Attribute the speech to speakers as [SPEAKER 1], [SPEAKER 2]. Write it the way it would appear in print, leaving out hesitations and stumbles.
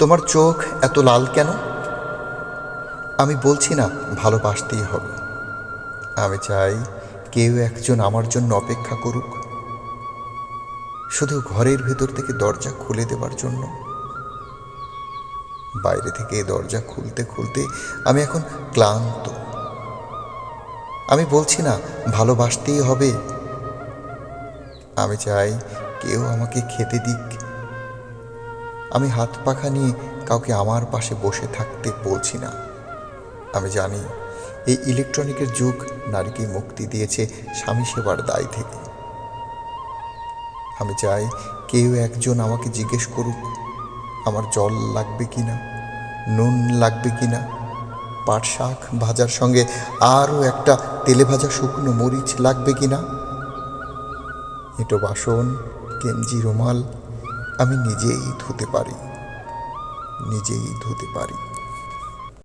[SPEAKER 1] তোমার চোখ এত লাল কেন? আমি বলছি না ভালোবাসতেই হবে। আমি চাই কেউ একজন আমার জন্য অপেক্ষা করুক, শুধু ঘরের ভেতর থেকে দরজা খুলে দেবার জন্য। বাইরে থেকে দরজা খুলতে খুলতে আমি এখন ক্লান্ত। আমি বলছি না ভালোবাসতেই হবে। আমি চাই কেউ আমাকে খেতে দিক। আমি হাত পাখা নিয়ে কাউকে আমার পাশে বসে থাকতে বলছি না। আমি জানি এই ইলেকট্রনিকের যুগ নারীকে মুক্তি দিয়েছে স্বামী সেবার দায় থেকে। আমি চাই কেউ একজন আমাকে জিজ্ঞেস করুক আমার জল লাগবে কি না, নুন লাগবে কি না, পাট শাক ভাজার সঙ্গে আরও একটা তেলে ভাজা শুকনো মরিচ লাগবে কি না। এঁটো বাসন, গেঞ্জি, রুমাল আমি নিজেই ধুতে পারি।